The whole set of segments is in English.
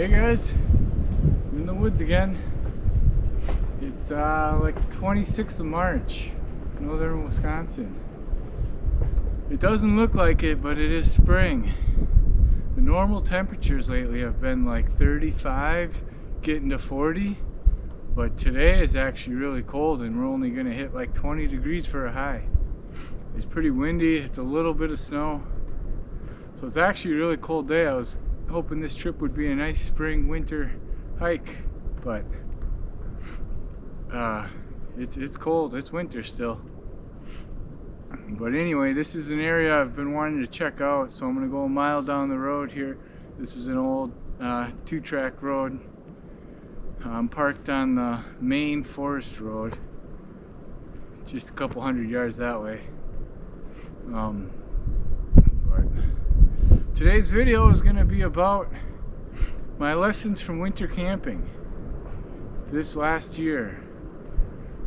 Hey guys, I'm in the woods again. It's like the 26th of March, northern Wisconsin. It doesn't look like it, but it is spring. The normal temperatures lately have been like 35, getting to 40, but today is actually really cold and we're only going to hit like 20 degrees for a high. It's pretty windy, it's a little bit of snow, so it's actually a really cold day. I was hoping this trip would be a nice spring winter hike, but it's cold, it's winter still. But anyway, this is an area I've been wanting to check out, so I'm gonna go a mile down the road here. This is an old 2-track road. I'm parked on the main forest road, just a couple hundred yards that way. But today's video is going to be about my lessons from winter camping this last year.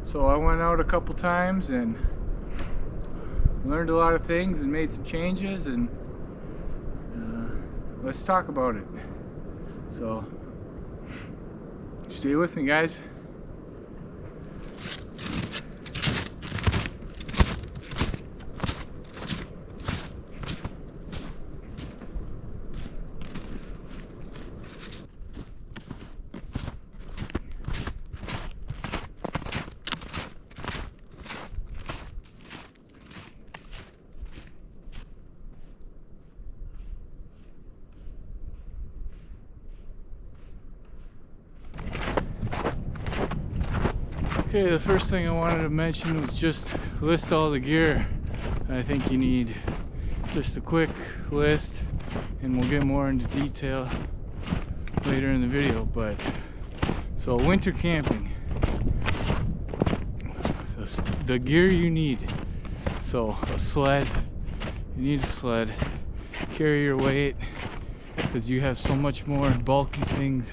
So I went out a couple times and learned a lot of things and made some changes, and let's talk about it. So stay with me, guys. Okay, the first thing I wanted to mention was just list all the gear I think you need. Just a quick list, and we'll get more into detail later in the video. But so winter camping, the gear you need. So a sled, you need a sled. Carry your weight, because you have so much more bulky things.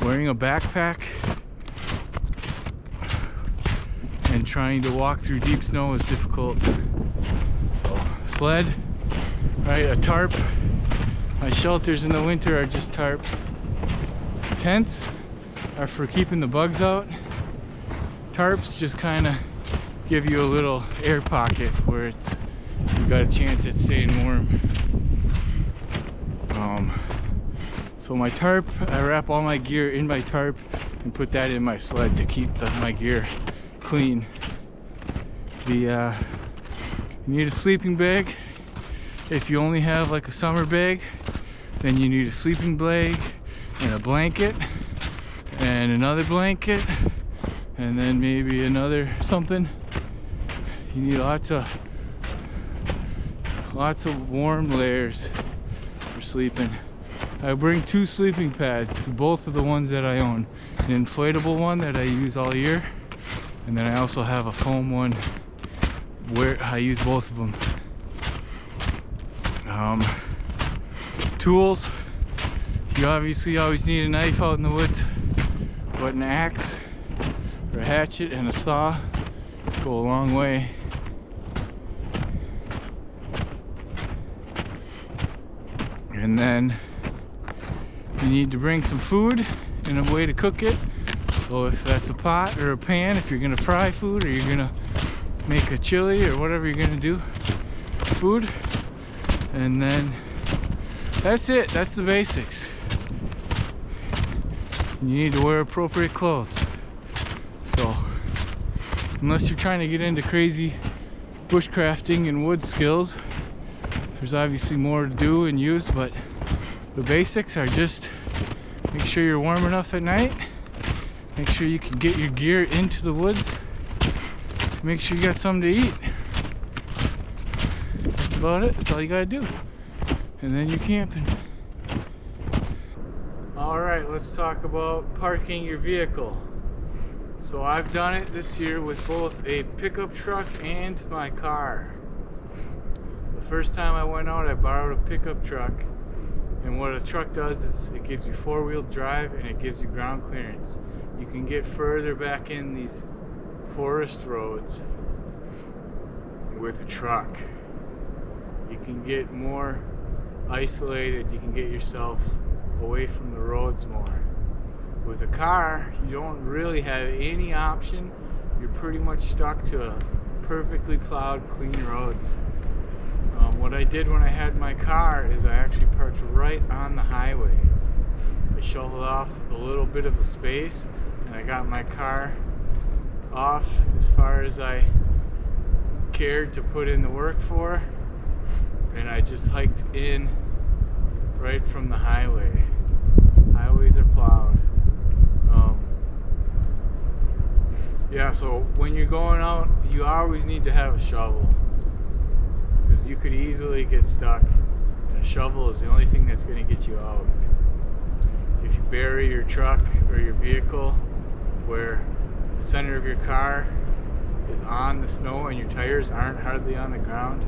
Wearing a backpack and trying to walk through deep snow is difficult. So sled, right, a tarp. My shelters in the winter are just tarps. Tents are for keeping the bugs out. Tarps just kind of give you a little air pocket where you got a chance at staying warm. So my tarp, I wrap all my gear in my tarp and put that in my sled to keep my gear clean. You need a sleeping bag. If you only have like a summer bag, then you need a sleeping bag and a blanket and another blanket and then maybe another something. You need lots of warm layers for sleeping. I bring 2 sleeping pads, both of the ones that I own. An inflatable one that I use all year, and then I also have a foam one where I use both of them. Tools. You obviously always need a knife out in the woods, but an axe or a hatchet and a saw go a long way. And then you need to bring some food and a way to cook it. So if that's a pot or a pan, if you're gonna fry food or you're gonna make a chili or whatever you're gonna do, food. And then that's it, that's the basics. You need to wear appropriate clothes. So unless you're trying to get into crazy bushcrafting and wood skills, there's obviously more to do and use, but the basics are just make sure you're warm enough at night, make sure you can get your gear into the woods, make sure you got something to eat. That's about it, that's all you gotta do. And then you're camping. Alright, let's talk about parking your vehicle. So I've done it this year with both a pickup truck and my car. The first time I went out, I borrowed a pickup truck, and what a truck does is it gives you 4-wheel drive and it gives you ground clearance. You can get further back in these forest roads with a truck. You can get more isolated, you can get yourself away from the roads more. With a car, you don't really have any option. You're pretty much stuck to perfectly plowed, clean roads. What I did when I had my car is I actually parked right on the highway. I shoveled off a little bit of a space and I got my car off as far as I cared to put in the work for, and I just hiked in right from the highway. Highways are plowed. Yeah, so when you're going out, you always need to have a shovel, because you could easily get stuck, and a shovel is the only thing that's going to get you out. If you bury your truck or your vehicle where the center of your car is on the snow and your tires aren't hardly on the ground,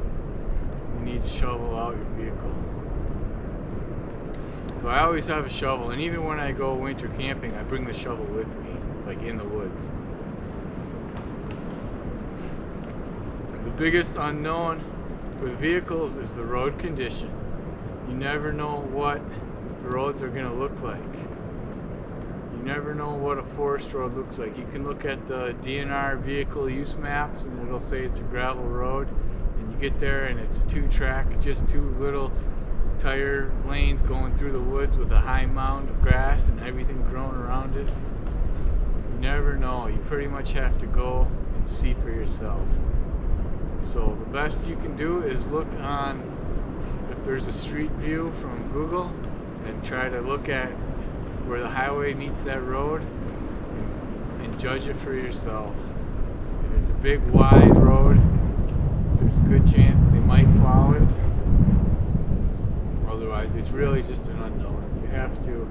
you need to shovel out your vehicle. So I always have a shovel, and even when I go winter camping, I bring the shovel with me, like in the woods. The biggest unknown with vehicles is the road condition. You never know what the roads are going to look like. You never know what a forest road looks like. You can look at the DNR vehicle use maps and it'll say it's a gravel road, and you get there and it's a 2-track, just 2 little tire lanes going through the woods with a high mound of grass and everything growing around it. You never know. You pretty much have to go and see for yourself. So the best you can do is look on, if there's a street view from Google, and try to look at where the highway meets that road and judge it for yourself. If it's a big wide road, there's a good chance they might plow it. Otherwise, it's really just an unknown. You have to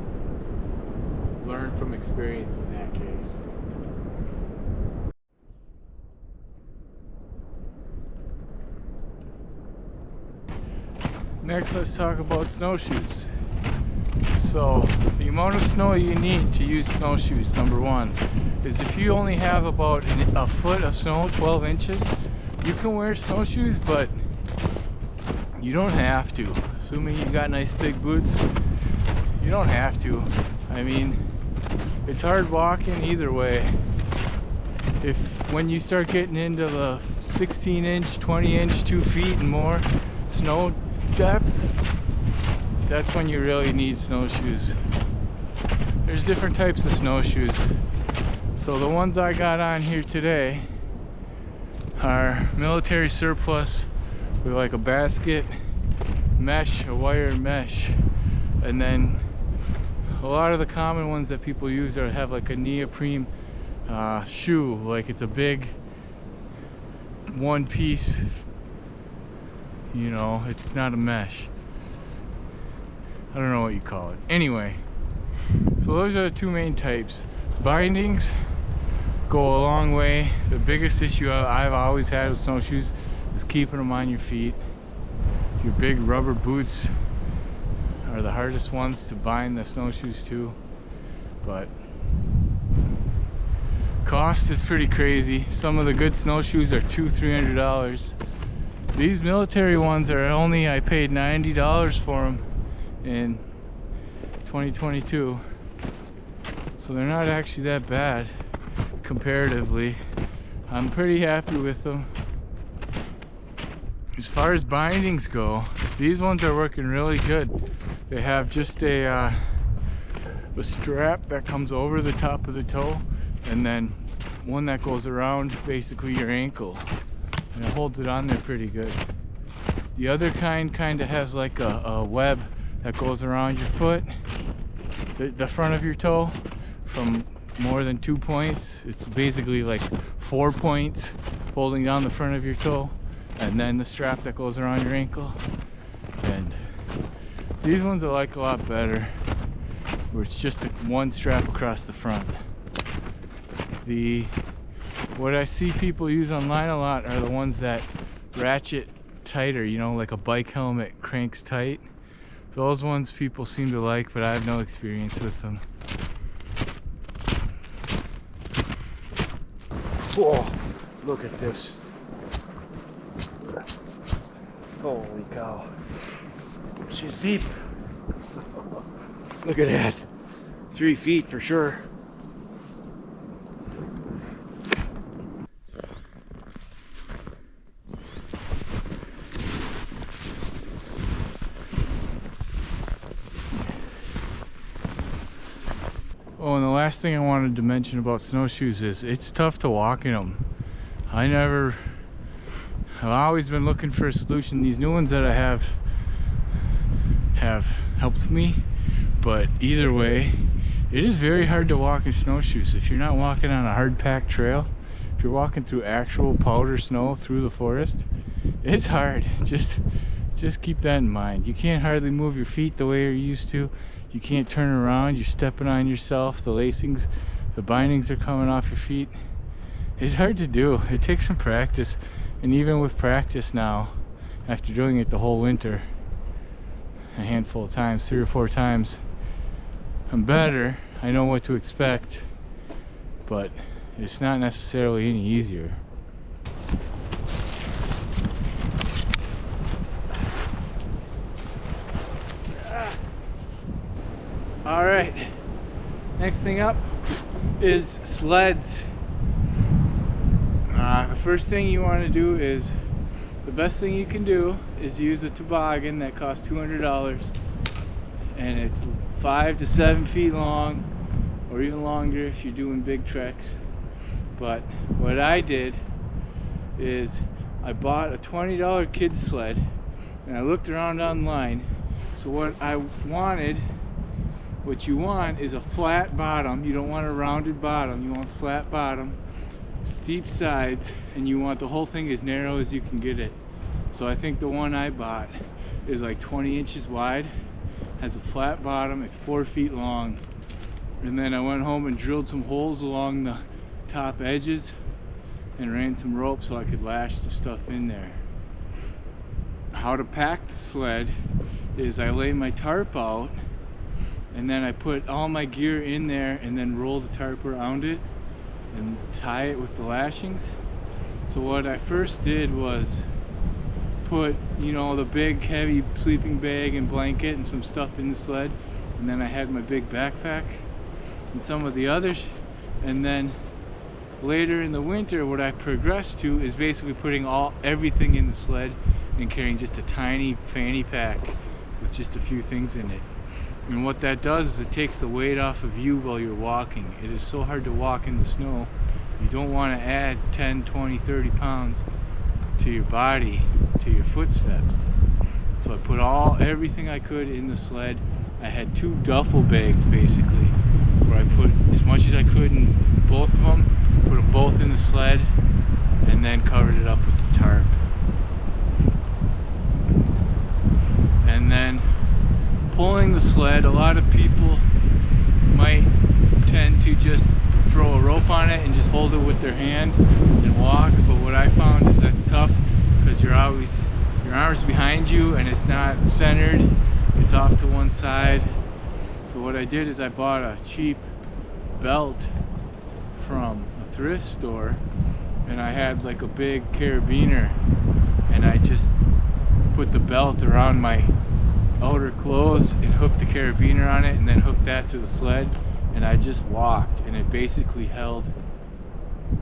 learn from experience in that case. Next, let's talk about snowshoes. So, the amount of snow you need to use snowshoes, number one, is if you only have about a foot of snow, 12 inches, you can wear snowshoes, but you don't have to. Assuming you got nice big boots, you don't have to. I mean, it's hard walking either way. When you start getting into the 16-inch, 20-inch, 2 feet and more snow depth, that's when you really need snowshoes. There's different types of snowshoes. So the ones I got on here today are military surplus with like a basket mesh, a wire mesh, and then a lot of the common ones that people use have like a neoprene shoe, like it's a big one piece, you know, it's not a mesh. I don't know what you call it. Anyway, so those are the 2 main types. Bindings go a long way. The biggest issue I've always had with snowshoes is keeping them on your feet. Your big rubber boots are the hardest ones to bind the snowshoes to, but cost is pretty crazy. Some of the good snowshoes are $200-300. These military ones are only, I paid $90 for them in 2022, so they're not actually that bad comparatively. I'm pretty happy with them. As far as bindings go, these ones are working really good. They have just a strap that comes over the top of the toe, and then one that goes around basically your ankle, and it holds it on there pretty good. The other kind of has like a web that goes around your foot, the front of your toe, from more than 2 points. It's basically like 4 points holding down the front of your toe, and then the strap that goes around your ankle. And these ones I like a lot better, where it's just one strap across the front. What I see people use online a lot are the ones that ratchet tighter, you know, like a bike helmet cranks tight. Those ones people seem to like, but I have no experience with them. Whoa, look at this. Holy cow. She's deep. Look at that. 3 feet for sure. Oh, and the last thing I wanted to mention about snowshoes is it's tough to walk in them. I've always been looking for a solution. These new ones that I have helped me, but either way, it is very hard to walk in snowshoes. If you're not walking on a hard packed trail, if you're walking through actual powder snow through the forest, it's hard. Just keep that in mind. You can't hardly move your feet the way you're used to. You can't turn around. You're stepping on yourself. The lacings, the bindings are coming off your feet. It's hard to do. It takes some practice, and even with practice now, after doing it the whole winter, a handful of times, 3 or 4 times, I'm better. I know what to expect, but it's not necessarily any easier. All right, next thing up is sleds. The first thing you want to do is, the best thing you can do is use a toboggan that costs $200, and it's 5 to 7 feet long, or even longer if you're doing big treks. But what I did is I bought a $20 kids sled, and I looked around online. So what you want is a flat bottom. You don't want a rounded bottom. You want a flat bottom, steep sides, and you want the whole thing as narrow as you can get it. So I think the one I bought is like 20 inches wide, has a flat bottom, it's 4 feet long. And then I went home and drilled some holes along the top edges and ran some rope so I could lash the stuff in there. How to pack the sled is I lay my tarp out, and then I put all my gear in there and then roll the tarp around it and tie it with the lashings. So what I first did was put, the big heavy sleeping bag and blanket and some stuff in the sled, and then I had my big backpack and some of the others. And then later in the winter, what I progressed to is basically putting everything in the sled and carrying just a tiny fanny pack with just a few things in it. And what that does is it takes the weight off of you while you're walking. It is so hard to walk in the snow. You don't want to add 10, 20, 30 pounds to your body, to your footsteps. So I put everything I could in the sled. I had 2 duffel bags basically, where I put as much as I could in both of them, put them both in the sled, and then covered it up with the tarp. And then pulling the sled, a lot of people might tend to just throw a rope on it and just hold it with their hand and walk, but what I found is that's tough because your arm's behind you and it's not centered, it's off to one side. So what I did is I bought a cheap belt from a thrift store, and I had like a big carabiner, and I just put the belt around my outer clothes and hooked the carabiner on it, and then hooked that to the sled, and I just walked, and it basically held.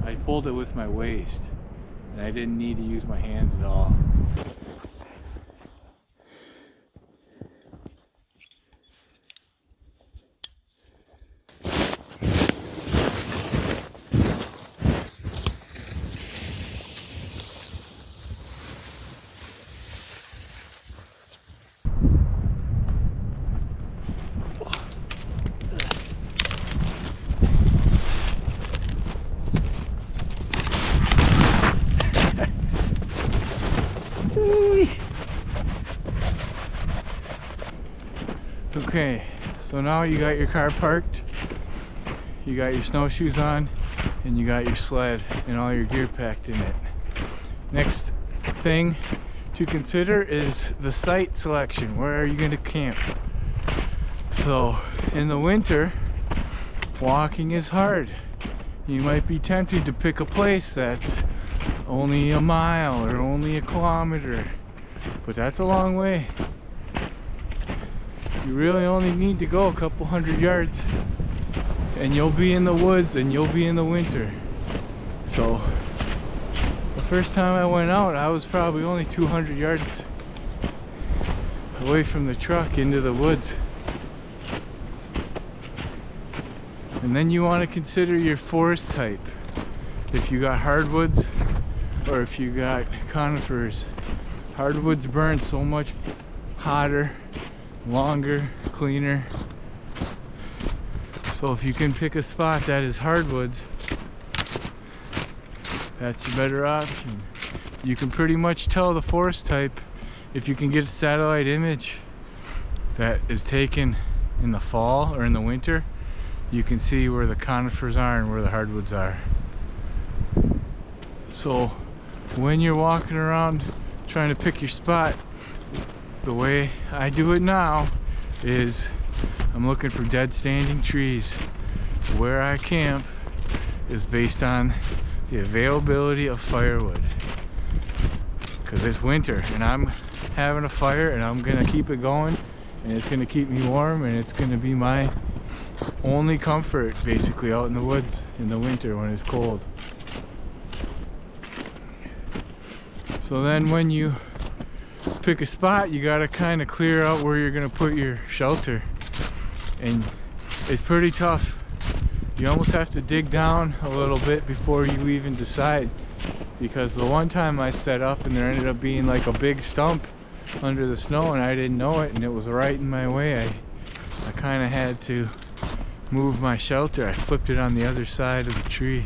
I pulled it with my waist, and I didn't need to use my hands at all. Okay, so now you got your car parked, you got your snowshoes on, and you got your sled and all your gear packed in it. Next thing to consider is the site selection. Where are you going to camp? So in the winter, walking is hard. You might be tempted to pick a place that's only a mile or only a kilometer, but that's a long way. You really only need to go a couple hundred yards and you'll be in the woods and you'll be in the winter. So the first time I went out, I was probably only 200 yards away from the truck into the woods. And then you want to consider your forest type. If you got hardwoods or if you got conifers. Hardwoods burn so much hotter, longer, cleaner. So if you can pick a spot that is hardwoods, that's a better option. You can pretty much tell the forest type if you can get a satellite image that is taken in the fall or in the winter. You can see where the conifers are and where the hardwoods are. So when you're walking around trying to pick your spot, the way I do it now is I'm looking for dead standing trees. Where I camp is based on the availability of firewood, because it's winter and I'm having a fire and I'm gonna keep it going and it's gonna keep me warm and it's gonna be my only comfort basically out in the woods in the winter when it's cold. So then when you pick a spot, you gotta kind of clear out where you're gonna put your shelter, and it's pretty tough. You almost have to dig down a little bit before you even decide, because the one time I set up and there ended up being like a big stump under the snow and I didn't know it and it was right in my way. I kind of had to move my shelter. I flipped it on the other side of the tree.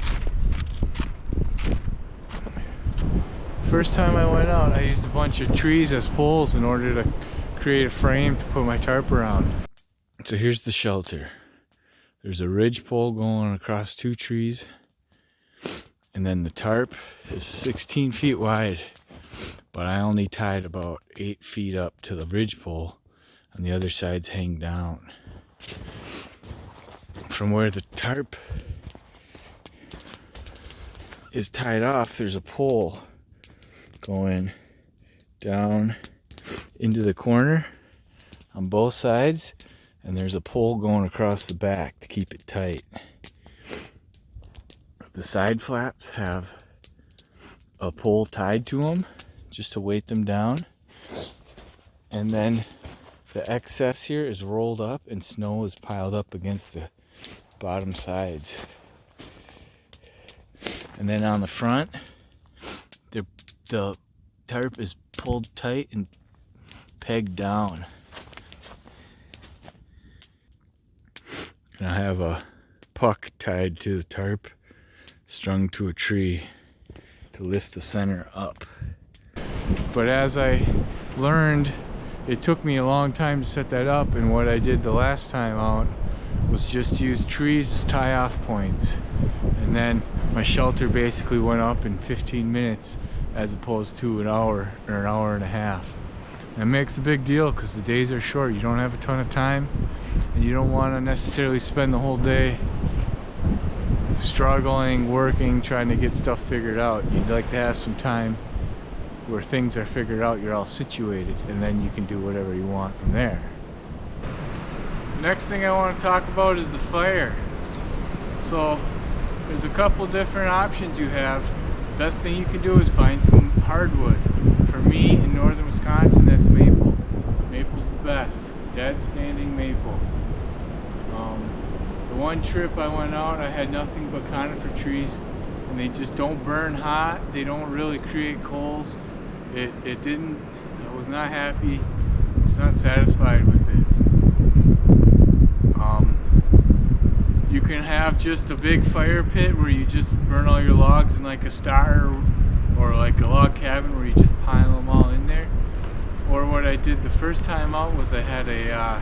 First time I went out, I used a bunch of trees as poles in order to create a frame to put my tarp around. So here's the shelter. There's a ridge pole going across 2 trees, and then the tarp is 16 feet wide, but I only tied about 8 feet up to the ridge pole, and the other sides hang down. From where the tarp is tied off, there's a pole going down into the corner on both sides, and there's a pole going across the back to keep it tight. The side flaps have a pole tied to them just to weight them down, and then the excess here is rolled up and snow is piled up against the bottom sides. And then on the front, the tarp is pulled tight and pegged down. And I have a puck tied to the tarp, strung to a tree to lift the center up. But as I learned, it took me a long time to set that up, and what I did the last time out was just use trees as tie-off points. And then my shelter basically went up in 15 minutes as opposed to an hour or an hour and a half. That makes a big deal because the days are short. You don't have a ton of time, and you don't want to necessarily spend the whole day struggling, working, trying to get stuff figured out. You'd like to have some time where things are figured out, you're all situated, and then you can do whatever you want from there. The next thing I want to talk about is the fire. So there's a couple different options you have. The best thing you can do is find some hardwood. For me, in northern Wisconsin, that's maple. Maple's the best. Dead standing maple. The one trip I went out, I had nothing but conifer trees, and they just don't burn hot. They don't really create coals. I was not happy. I was not satisfied with it. You can have just a big fire pit where you just burn all your logs in like a star, or like a log cabin where you just pile them all in there. Or what I did the first time out was I had a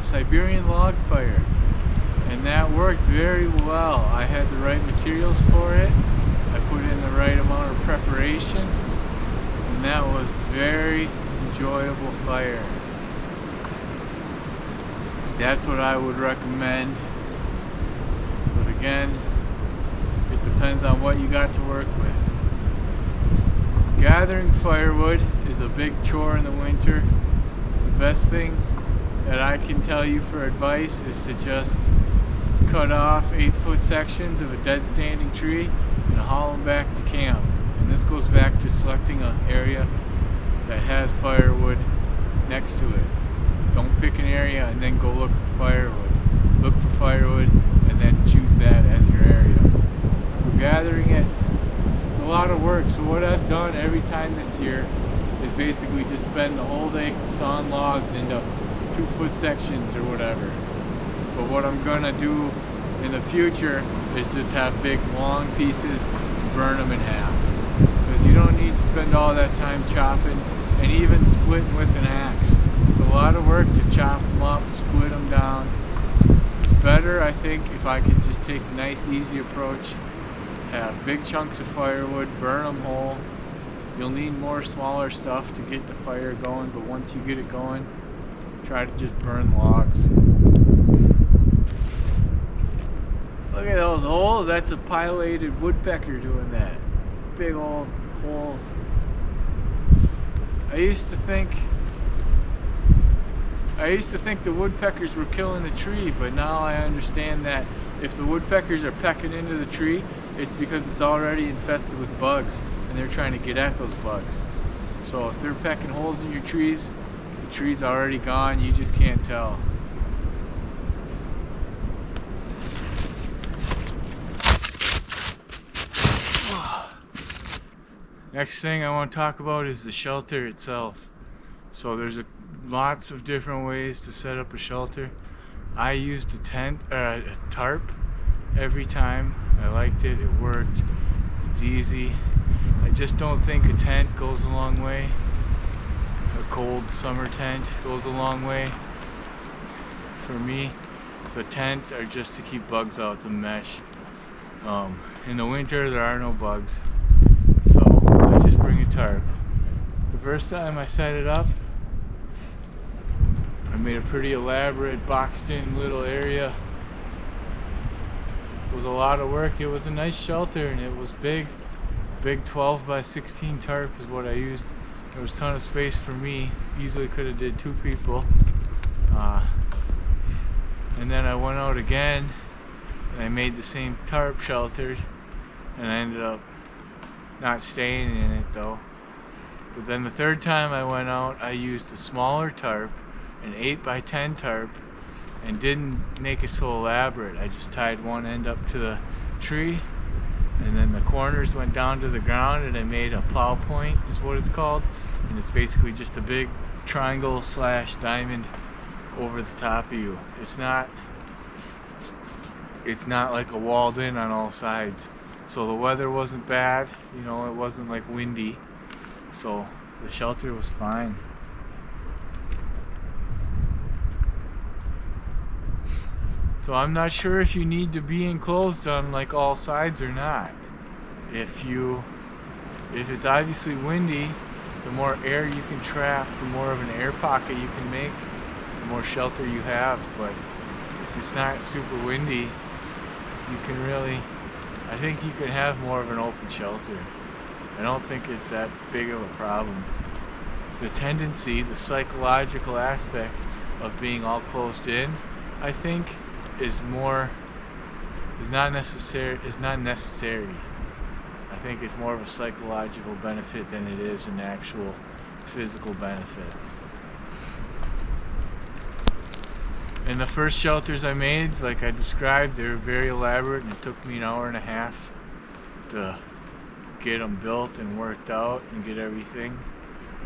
Siberian log fire, and that worked very well. I had the right materials for it. I put in the right amount of preparation, and that was very enjoyable fire. That's what I would recommend. But again, it depends on what you got to work with. Gathering firewood is a big chore in the winter. The best thing that I can tell you for advice is to just cut off 8-foot sections of a dead standing tree and haul them back to camp. And this goes back to selecting an area that has firewood next to it. Don't pick an area and then go look for firewood. Look for firewood and then choose that as your area. So gathering it, it's a lot of work. So what I've done every time this year is basically just spend the whole day sawing logs into 2-foot sections or whatever. But what I'm gonna do in the future is just have big long pieces and burn them in half. Because you don't need to spend all that time chopping and even splitting with an axe. It's a lot of work to chop them up, split them down. It's better, I think, if I could just take a nice easy approach, have big chunks of firewood, burn them whole. You'll need more smaller stuff to get the fire going, but once you get it going, try to just burn logs. Look at those holes. That's a pileated woodpecker doing that. Big old holes. I used to think the woodpeckers were killing the tree, but now I understand that if the woodpeckers are pecking into the tree, it's because it's already infested with bugs and they're trying to get at those bugs. So if they're pecking holes in your trees, the tree's already gone, you just can't tell. Next thing I want to talk about is the shelter itself. So there's lots of different ways to set up a shelter. I used a tarp every time. I liked it, it worked, it's easy. I just don't think a tent goes a long way. A cold summer tent goes a long way. For me, the tents are just to keep bugs out, the mesh. In the winter there are no bugs, so I just bring a tarp. The first time I set it up, I made a pretty elaborate boxed in little area. It was a lot of work. It was a nice shelter and it was big. Big 12 by 16 tarp is what I used. There was a ton of space for me. Easily could have did 2 people. And then I went out again and I made the same tarp shelter and I ended up not staying in it though. But then the third time I went out, I used a smaller tarp, an 8 by 10 tarp, and didn't make it so elaborate. I just tied one end up to the tree and then the corners went down to the ground and I made a plow point is what it's called, and it's basically just a big triangle / diamond over the top of you. It's not like a walled in on all sides. So the weather wasn't bad, you know, it wasn't like windy, so the shelter was fine. So I'm not sure if you need to be enclosed on like all sides or not. If it's obviously windy, the more air you can trap, the more of an air pocket you can make, the more shelter you have. But if it's not super windy, you can really, I think you can have more of an open shelter. I don't think it's that big of a problem. The tendency, the psychological aspect of being all closed in, I think is not necessary. I think it's more of a psychological benefit than it is an actual physical benefit. And the first shelters I made, like I described, they were very elaborate and it took me an hour and a half to get them built and worked out and get everything.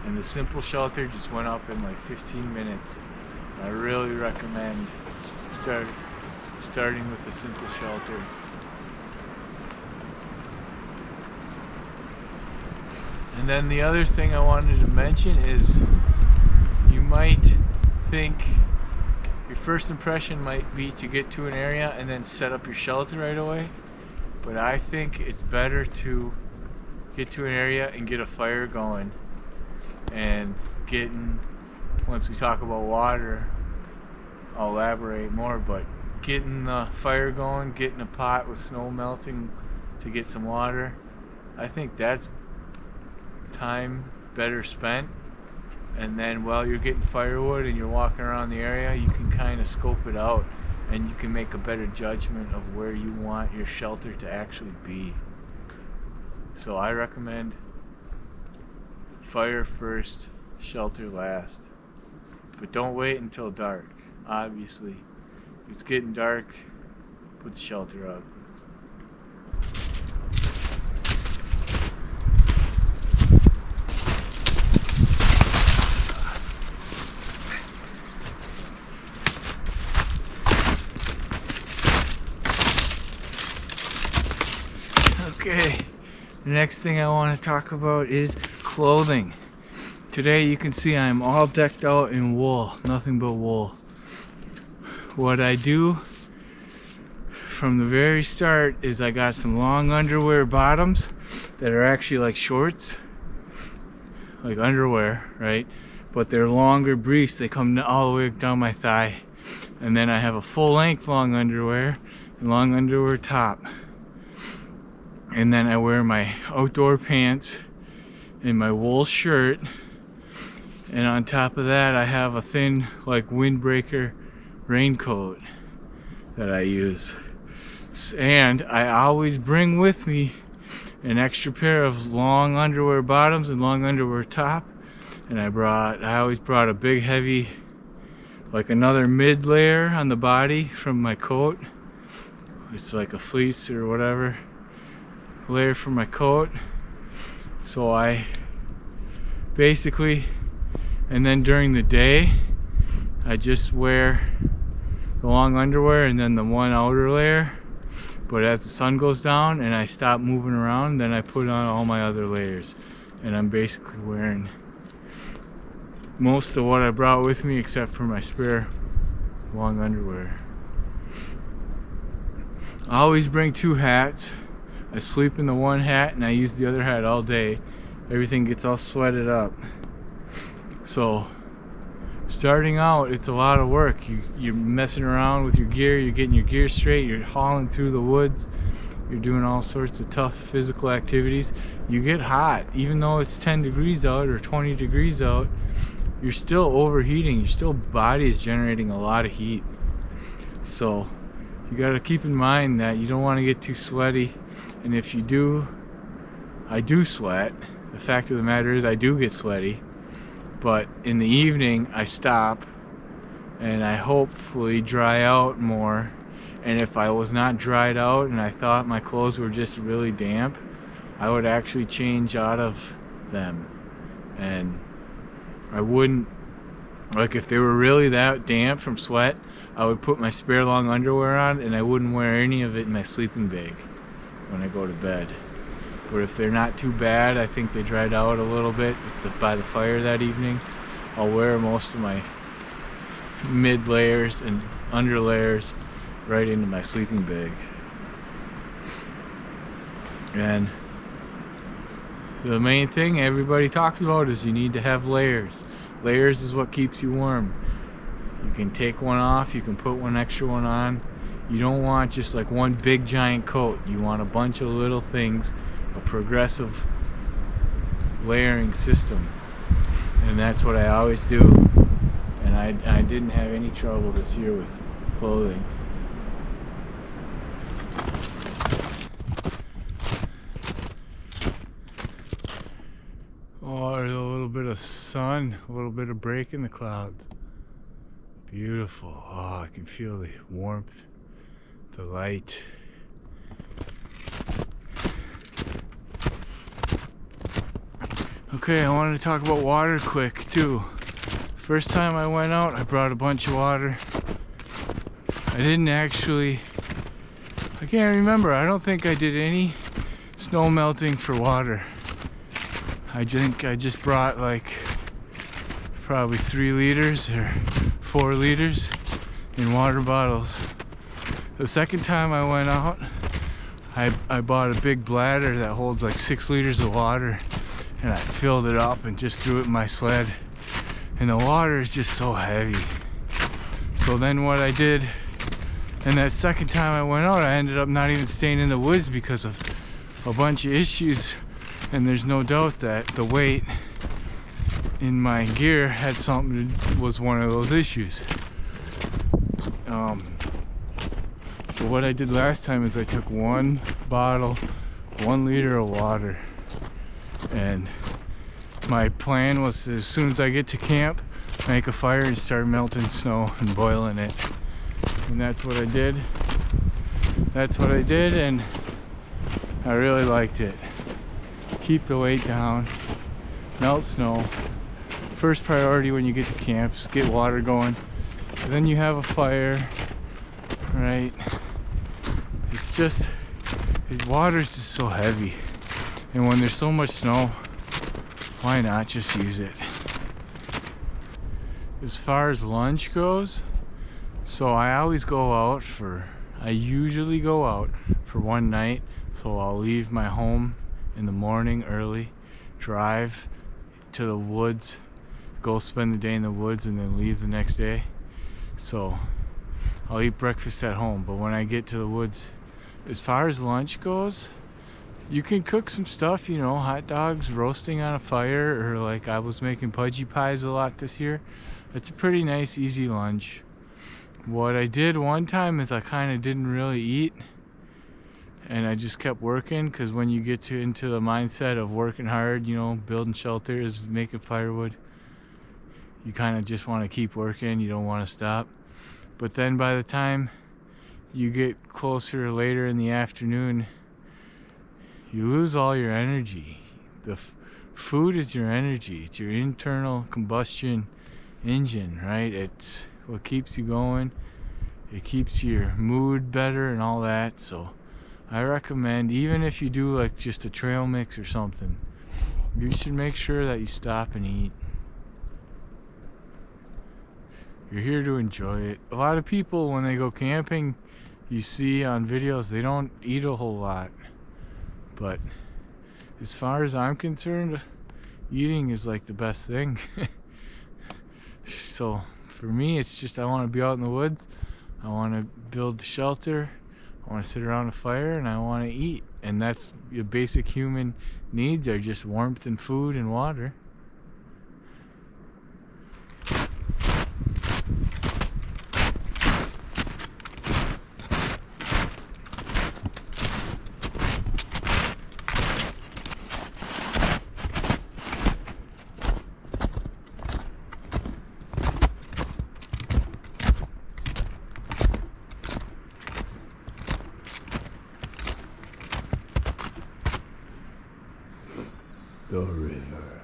And the simple shelter just went up in like 15 minutes. I really recommend starting with a simple shelter. And then the other thing I wanted to mention is you might think your first impression might be to get to an area and then set up your shelter right away, but I think it's better to get to an area and get a fire going, and once we talk about water I'll elaborate more, but getting the fire going, getting a pot with snow melting to get some water, I think that's time better spent. And then while you're getting firewood and you're walking around the area, you can kind of scope it out and you can make a better judgment of where you want your shelter to actually be. So I recommend fire first, shelter last. But don't wait until dark, obviously. If it's getting dark, put the shelter up. Okay, the next thing I want to talk about is clothing. Today you can see I'm all decked out in wool, nothing but wool. What I do from the very start is I got some long underwear bottoms that are actually like shorts, like underwear, right? But they're longer briefs, they come all the way down my thigh. And then I have a full length long underwear and long underwear top. And then I wear my outdoor pants and my wool shirt. And on top of that, I have a thin, like, windbreaker raincoat that I use. And I always bring with me an extra pair of long underwear bottoms and long underwear top. And I always brought a big, heavy, like another mid layer on the body from my coat. It's like a fleece or whatever layer for my coat. So I basically, and then during the day I just wear the long underwear and then the one outer layer. But as the sun goes down and I stop moving around, then I put on all my other layers. And I'm basically wearing most of what I brought with me except for my spare long underwear. I always bring 2 hats. I sleep in the one hat and I use the other hat all day. Everything gets all sweated up. So starting out, it's a lot of work. You're messing around with your gear, you're getting your gear straight, you're hauling through the woods, you're doing all sorts of tough physical activities. You get hot, even though it's 10 degrees out or 20 degrees out, you're still overheating, your body is generating a lot of heat. So you got to keep in mind that you don't want to get too sweaty. And if you do, I do sweat. The fact of the matter is I do get sweaty. But in the evening I stop and I hopefully dry out more. And if I was not dried out and I thought my clothes were just really damp, I would actually change out of them. And I wouldn't, like, if they were really that damp from sweat, I would put my spare long underwear on and I wouldn't wear any of it in my sleeping bag when I go to bed. But if they're not too bad, I think they dried out a little bit by the fire that evening, I'll wear most of my mid layers and under layers right into my sleeping bag. And the main thing everybody talks about is you need to have layers. Layers is what keeps you warm. You can take one off, you can put one extra one on. You don't want just like one big giant coat. You want a bunch of little things, a progressive layering system. And that's what I always do. And I didn't have any trouble this year with clothing. Oh, there's a little bit of sun, a little bit of break in the clouds. Beautiful. Oh, I can feel the warmth, the light. Okay, I wanted to talk about water quick too. First time I went out, I brought a bunch of water. I didn't actually, I can't remember, I don't think I did any snow melting for water. I think I just brought like probably 3 liters or 4 liters in water bottles. The second time I went out, I bought a big bladder that holds like 6 liters of water, and I filled it up and just threw it in my sled. And the water is just so heavy. So then what I did, and that second time I went out, I ended up not even staying in the woods because of a bunch of issues. And there's no doubt that the weight in my gear was one of those issues. So what I did last time is I took 1 bottle, 1 liter of water, and my plan was as soon as I get to camp, make a fire and start melting snow and boiling it. And that's what I did. And I really liked it. Keep the weight down, melt snow. First priority when you get to camp is get water going. Then you have a fire, right? It's just, water's just so heavy. And when there's so much snow, why not just use it? As far as lunch goes, so I usually go out for one night. So I'll leave my home in the morning early, drive to the woods, go spend the day in the woods, and then leave the next day. So I'll eat breakfast at home, but when I get to the woods, as far as lunch goes, you can cook some stuff, you know, hot dogs roasting on a fire, or like I was making pudgy pies a lot this year. It's a pretty nice, easy lunch. What I did one time is I kind of didn't really eat, and I just kept working, because when you get into the mindset of working hard, you know, building shelters, making firewood, you kind of just want to keep working, you don't want to stop. But then by the time you get closer later in the afternoon, you lose all your energy. The food is your energy. It's your internal combustion engine, right? It's what keeps you going. It keeps your mood better and all that. So I recommend, even if you do like just a trail mix or something, you should make sure that you stop and eat. You're here to enjoy it. A lot of people, when they go camping, you see on videos, they don't eat a whole lot. But as far as I'm concerned, eating is like the best thing. So for me, it's just I want to be out in the woods. I want to build a shelter. I want to sit around a fire, and I want to eat. And that's your basic human needs, are just warmth and food and water. The river.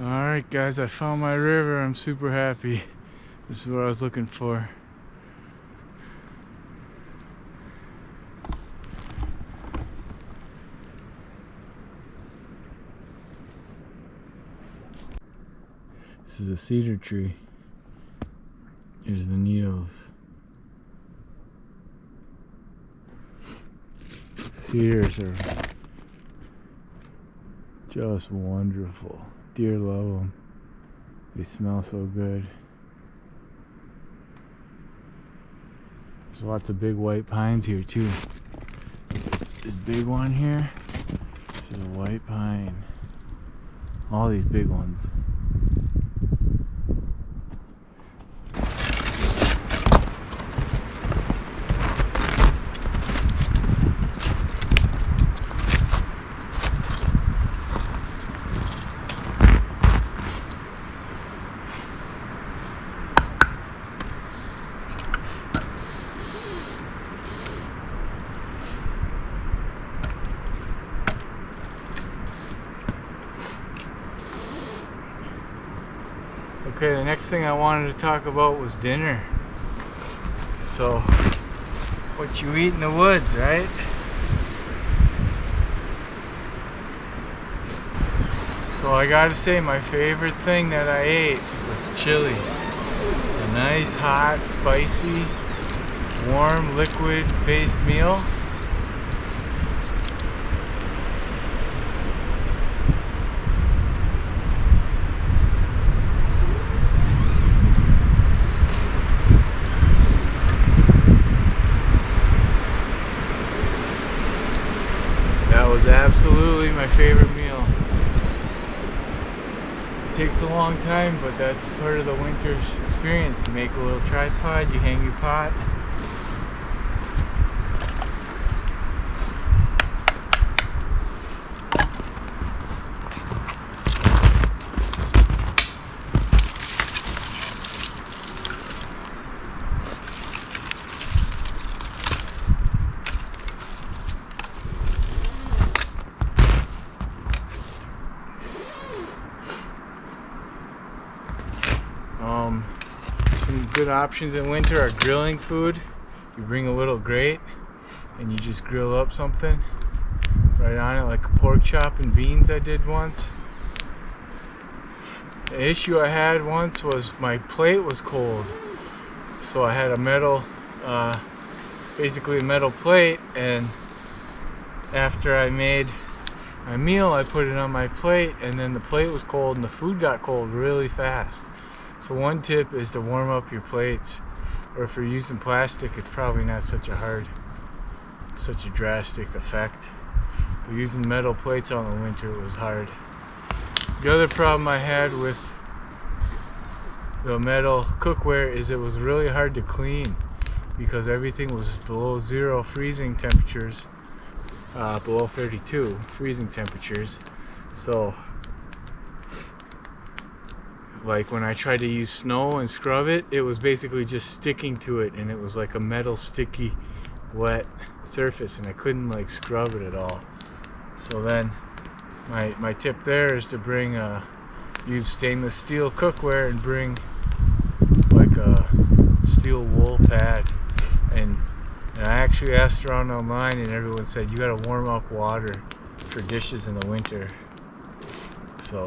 Alright guys, I found my river. I'm super happy. This is what I was looking for. This is a cedar tree. Here's the needles. Cedars are just wonderful. Deer love them. They smell so good. There's lots of big white pines here too. This big one here, this is a white pine. All these big ones. Okay, the next thing I wanted to talk about was dinner. So, what you eat in the woods, right? So I gotta say, my favorite thing that I ate was chili. A nice, hot, spicy, warm, liquid-based meal. That was absolutely my favorite meal. takes a long time, but that's part of the winter's experience. You make a little tripod, you hang your pot. Some good options in winter are grilling food. You bring a little grate and you just grill up something right on it, like a pork chop and beans I did once. The issue I had once was my plate was cold, so I had a metal, basically a metal plate, and after I made my meal I put it on my plate, and then the plate was cold and the food got cold really fast. So one tip is to warm up your plates, or if you're using plastic, it's probably not such a drastic effect. But using metal plates on the winter, it was hard. The other problem I had with the metal cookware is it was really hard to clean because everything was below zero freezing temperatures, below 32 freezing temperatures. So like when I tried to use snow and scrub it, it was basically just sticking to it, and it was like a metal sticky wet surface, and I couldn't like scrub it at all. So then my tip there is to bring use stainless steel cookware and bring like a steel wool pad, and I actually asked around online and everyone said you gotta warm up water for dishes in the winter. So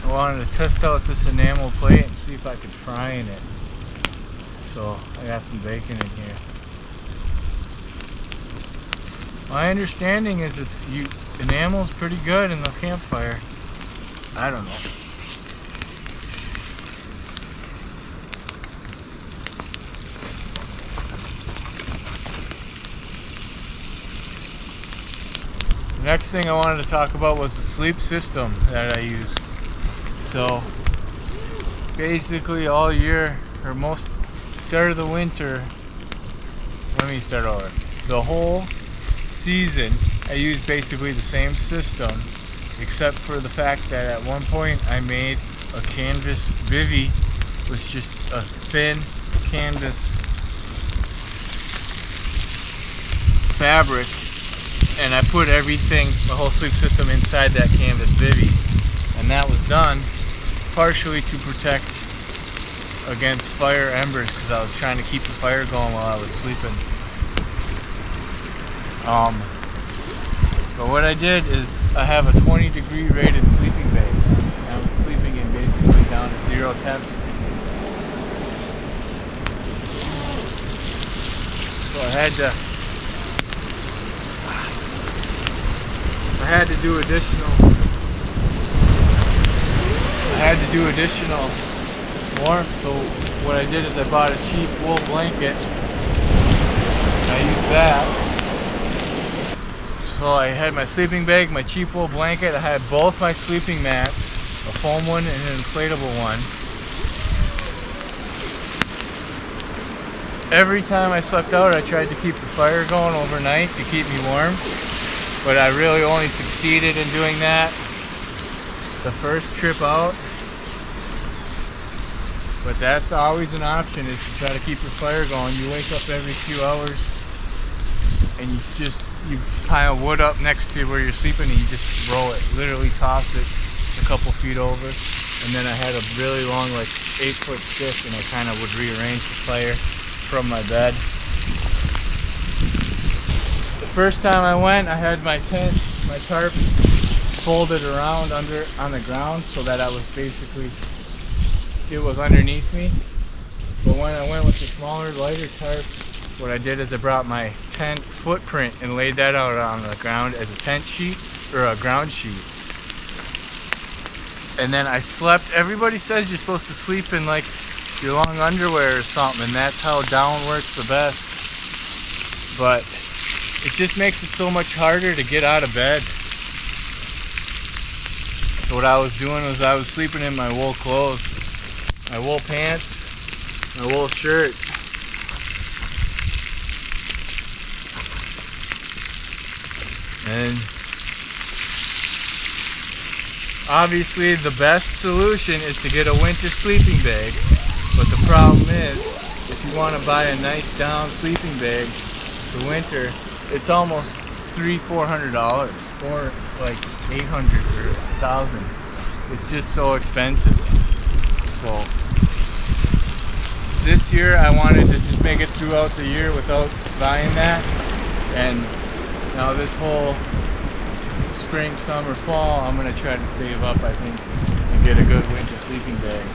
I wanted to test out this enamel plate and see if I could fry in it. So I got some bacon in here. My understanding is enamel's pretty good in the campfire. I don't know. The next thing I wanted to talk about was the sleep system that I use. So basically all year, or most start of the winter, let me start over. The whole season I use basically the same system, except for the fact that at one point I made a canvas bivvy with just a thin canvas fabric, and I put everything, the whole sleep system, inside that canvas bivvy, and that was done partially to protect against fire embers because I was trying to keep the fire going while I was sleeping. But what I did is I have a 20-degree rated sleeping bag. I'm sleeping in basically down to 0 temps. so I had to do additional warmth. So what I did is I bought a cheap wool blanket. I used that. So I had my sleeping bag, my cheap wool blanket. I had both my sleeping mats, a foam one and an inflatable one. Every time I slept out, I tried to keep the fire going overnight to keep me warm, but I really only succeeded in doing that the first trip out. But that's always an option, is to try to keep your fire going. You wake up every few hours and you pile wood up next to where you're sleeping and you just throw it, literally toss it a couple feet over. And then I had a really long, like 8-foot stick, and I kind of would rearrange the fire from my bed. The first time I went, I had my tent, my tarp folded around on the ground so that I was basically, it was underneath me. But when I went with the smaller, lighter tarp, what I did is I brought my tent footprint and laid that out on the ground as a tent sheet, or a ground sheet. And then I slept. Everybody says you're supposed to sleep in like your long underwear or something, and that's how down works the best. But it just makes it so much harder to get out of bed. So what I was doing was I was sleeping in my wool clothes, my wool pants, my wool shirt. And obviously the best solution is to get a winter sleeping bag, but the problem is, if you want to buy a nice down sleeping bag for winter, it's almost $300-400, or like $800 or $1,000. It's just so expensive. So this year I wanted to just make it throughout the year without buying that, and now this whole spring, summer, fall, I'm going to try to save up, I think, and get a good winter sleeping bag.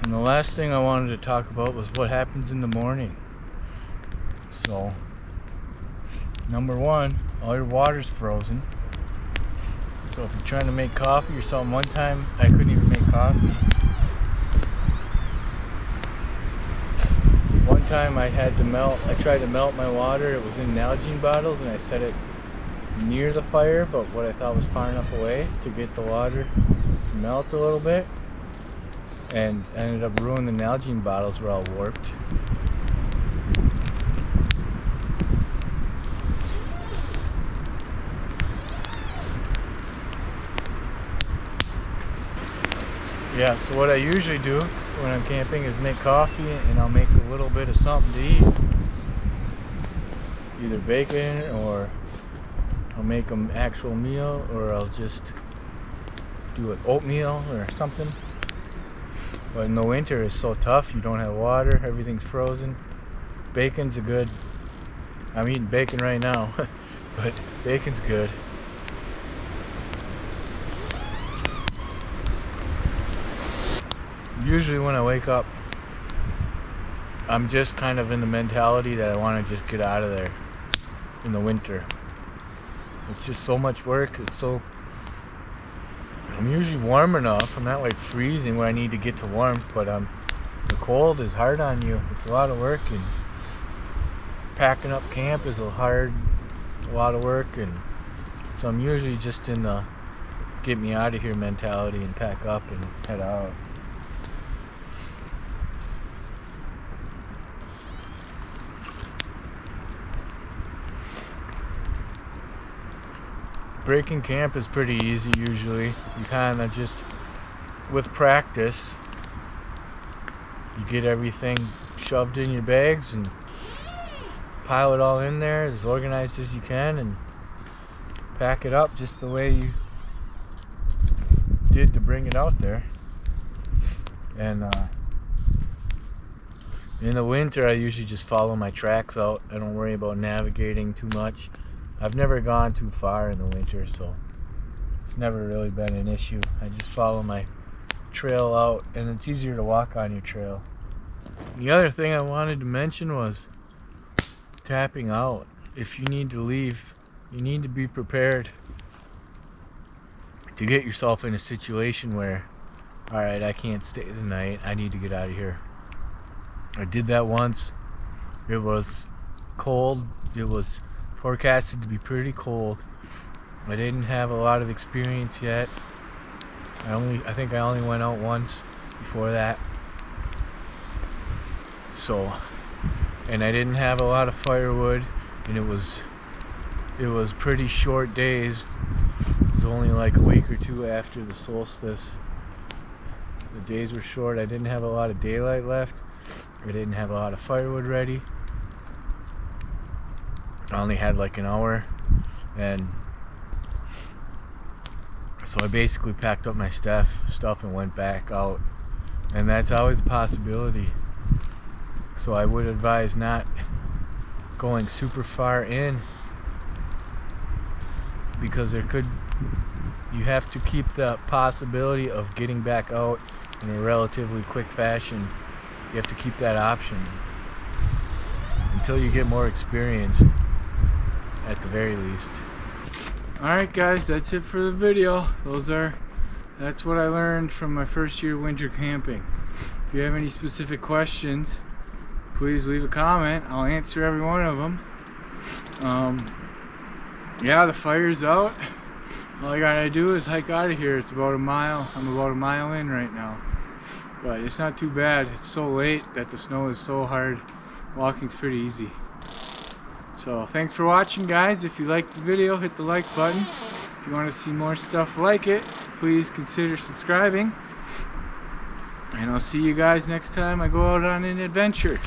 And the last thing I wanted to talk about was what happens in the morning. So, number one, all your water's frozen. So if you're trying to make coffee or something, one time I couldn't even make coffee. One time I tried to melt my water. It was in Nalgene bottles, and I set it near the fire, but what I thought was far enough away to get the water to melt a little bit. And I ended up ruining the Nalgene bottles, were all warped. Yeah, so what I usually do when I'm camping is make coffee, and I'll make a little bit of something to eat. Either bacon, or I'll make an actual meal, or I'll just do an oatmeal or something. But in the winter it's so tough, you don't have water, everything's frozen. Bacon's I'm eating bacon right now, but bacon's good. Usually when I wake up, I'm just kind of in the mentality that I want to just get out of there in the winter. It's just so much work. I'm usually warm enough. I'm not like freezing where I need to get to warmth, but the cold is hard on you. It's a lot of work, and packing up camp is a lot of work, and so I'm usually just in the get me out of here mentality and pack up and head out. Breaking camp is pretty easy usually. You kind of just, with practice, you get everything shoved in your bags and pile it all in there as organized as you can, and pack it up just the way you did to bring it out there. And In the winter, I usually just follow my tracks out. I don't worry about navigating too much. I've never gone too far in the winter, so it's never really been an issue. I just follow my trail out, and it's easier to walk on your trail. The other thing I wanted to mention was tapping out. If you need to leave, you need to be prepared to get yourself in a situation where, alright, I can't stay the night, I need to get out of here. I did that once. It was cold. It was forecasted to be pretty cold. I didn't have a lot of experience yet. I think I only went out once before that. So, and I didn't have a lot of firewood, and it was pretty short days. It was only like a week or two after the solstice. The days were short. I didn't have a lot of daylight left. I didn't have a lot of firewood ready. I only had like an hour, and so I basically packed up my stuff and went back out. And that's always a possibility. So I would advise not going super far in, because you have to keep the possibility of getting back out in a relatively quick fashion. You have to keep that option until you get more experienced, at the very least. Alright guys, that's it for the video. That's what I learned from my first year winter camping. If you have any specific questions, please leave a comment. I'll answer every one of them. Yeah, the fire's out. All I gotta do is hike out of here. It's about a mile. I'm about a mile in right now. But it's not too bad. It's so late that the snow is so hard. Walking's pretty easy. So thanks for watching, guys. If you liked the video, hit the like button. If you want to see more stuff like it, please consider subscribing. And I'll see you guys next time I go out on an adventure.